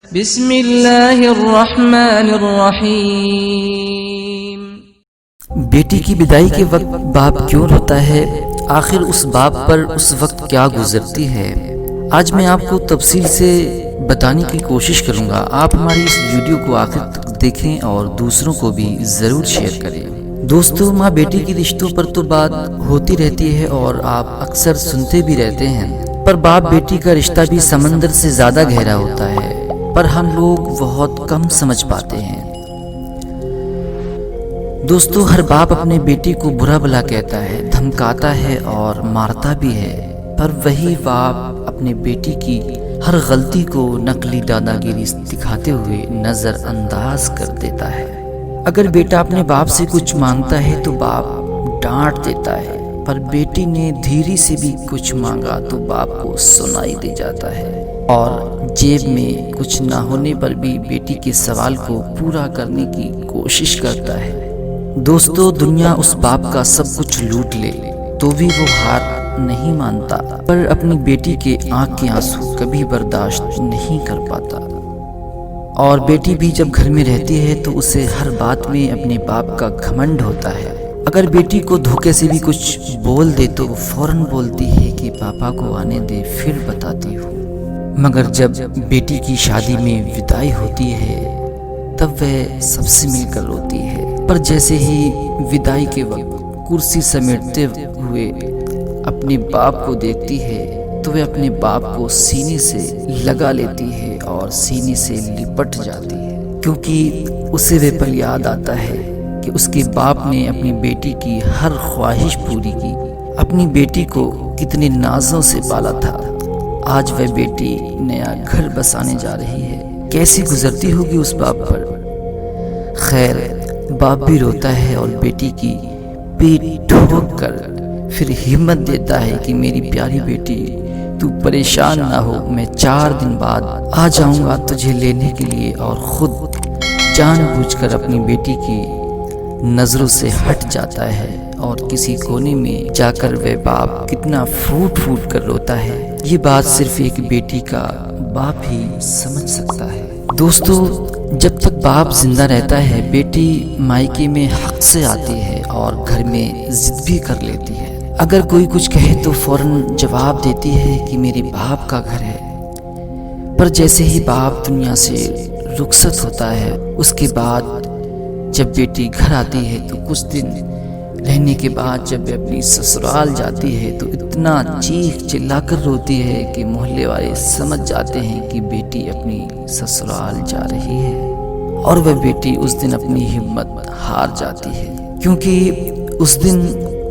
بسم اللہ الرحمن الرحیم۔ بیٹی کی بدائی کے وقت باپ کیوں روتا ہے؟ آخر اس باپ پر اس وقت کیا گزرتی ہے؟ آج میں آپ کو تفصیل سے بتانے کی کوشش کروں گا۔ آپ ہماری اس ویڈیو کو آخر تک دیکھیں اور دوسروں کو بھی ضرور شیئر کریں۔ دوستو، ماں بیٹی کے رشتوں پر تو بات ہوتی رہتی ہے اور آپ اکثر سنتے بھی رہتے ہیں، پر باپ بیٹی کا رشتہ بھی سمندر سے زیادہ گہرا ہوتا ہے، پر ہم لوگ بہت کم سمجھ پاتے ہیں۔ دوستو، ہر باپ اپنے بیٹی کو برا بھلا کہتا ہے، دھمکاتا ہے اور مارتا بھی ہے، پر وہی باپ اپنے بیٹی کی ہر غلطی کو نقلی دادا گیری دکھاتے ہوئے نظر انداز کر دیتا ہے۔ اگر بیٹا اپنے باپ سے کچھ مانگتا ہے تو باپ ڈانٹ دیتا ہے، پر بیٹی نے دھیری سے بھی کچھ مانگا تو باپ کو سنائی دے جاتا ہے، اور جیب میں کچھ نہ ہونے پر بھی بیٹی کے سوال کو پورا کرنے کی کوشش کرتا ہے۔ دوستو، دنیا اس باپ کا سب کچھ لوٹ لے تو بھی وہ ہار نہیں مانتا، پر اپنی بیٹی کے آنکھ کے آنسو کبھی برداشت نہیں کر پاتا۔ اور بیٹی بھی جب گھر میں رہتی ہے تو اسے ہر بات میں اپنے باپ کا گھمنڈ ہوتا ہے۔ اگر بیٹی کو دھوکے سے بھی کچھ بول دے تو وہ فوراً بولتی ہے کہ پاپا کو آنے دے پھر بتاتی ہوں، مگر جب بیٹی کی شادی میں ودائی ہوتی ہے تب وہ سب سے مل کر روتی ہے، پر جیسے ہی ودائی کے وقت کرسی سمیٹتے ہوئے اپنے باپ کو دیکھتی ہے تو وہ اپنے باپ کو سینے سے لگا لیتی ہے اور سینے سے لپٹ جاتی ہے، کیونکہ اسے وہ پل یاد آتا ہے کہ اس کے باپ نے اپنی بیٹی کی ہر خواہش پوری کی، اپنی بیٹی کو کتنے نازوں سے پالا تھا۔ آج وہ بیٹی نیا گھر بسانے جا رہی ہے، کیسی گزرتی ہوگی اس باپ پر۔ خیر، باپ بھی روتا ہے اور بیٹی کی پیٹ ٹھوک کر پھر ہمت دیتا ہے کہ میری پیاری بیٹی، تو پریشان نہ ہو، میں 4 دن بعد آ جاؤں گا تجھے لینے کے لیے، اور خود جان بوجھ کر اپنی بیٹی کی نظروں سے ہٹ جاتا ہے، اور کسی کونے میں جا کر وہ باپ کتنا پھوٹ پھوٹ کر روتا ہے، یہ بات صرف ایک بیٹی کا باپ ہی سمجھ سکتا ہے۔ دوستو، جب تک باپ زندہ رہتا ہے بیٹی مائکے میں حق سے آتی ہے اور گھر میں ضد بھی کر لیتی ہے۔ اگر کوئی کچھ کہے تو فوراً جواب دیتی ہے کہ میرے باپ کا گھر ہے، پر جیسے ہی باپ دنیا سے رخصت ہوتا ہے اس کے بعد جب بیٹی گھر آتی ہے تو کچھ دن رہنے کے بعد جب وہ اپنی سسرال جاتی ہے تو اتنا چیخ چلا کر روتی ہے کہ محلے والے سمجھ جاتے ہیں کہ بیٹی اپنی سسرال جا رہی ہے، اور وہ بیٹی اس دن اپنی ہمت ہار جاتی ہے، کیونکہ اس دن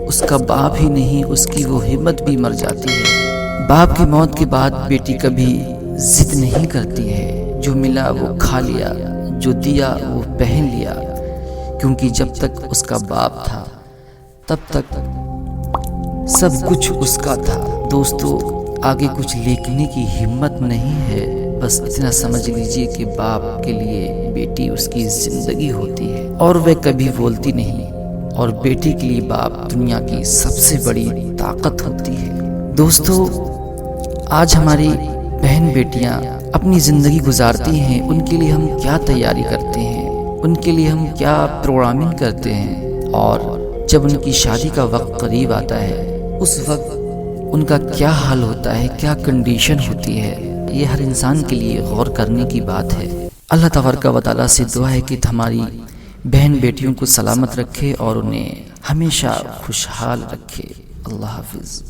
اس کا باپ ہی نہیں، اس کی وہ ہمت بھی مر جاتی ہے۔ باپ کی موت کے بعد بیٹی کبھی ضد نہیں کرتی ہے، جو ملا وہ کھا لیا، جو دیا وہ پہن لیا، کیونکہ جب تک اس کا باپ تھا تب تک سب کچھ اس کا تھا۔ دوستو، آگے کچھ لکھنے کی ہمت نہیں ہے، بس اتنا سمجھ لیجئے کہ باپ کے لیے بیٹی اس کی زندگی ہوتی ہے اور وہ کبھی بولتی نہیں، اور بیٹی کے لیے باپ دنیا کی سب سے بڑی طاقت ہوتی ہے۔ دوستو، آج ہماری بہن بیٹیاں اپنی زندگی گزارتی ہیں، ان کے لیے ہم کیا تیاری کرتے ہیں، ان کے لیے ہم کیا پروگرامنگ کرتے ہیں، اور جب ان کی شادی کا وقت قریب آتا ہے اس وقت ان کا کیا حال ہوتا ہے، کیا کنڈیشن ہوتی ہے، یہ ہر انسان کے لیے غور کرنے کی بات ہے۔ اللہ تبارک و تعالیٰ سے دعا ہے کہ ہماری بہن بیٹیوں کو سلامت رکھے اور انہیں ہمیشہ خوشحال رکھے۔ اللہ حافظ۔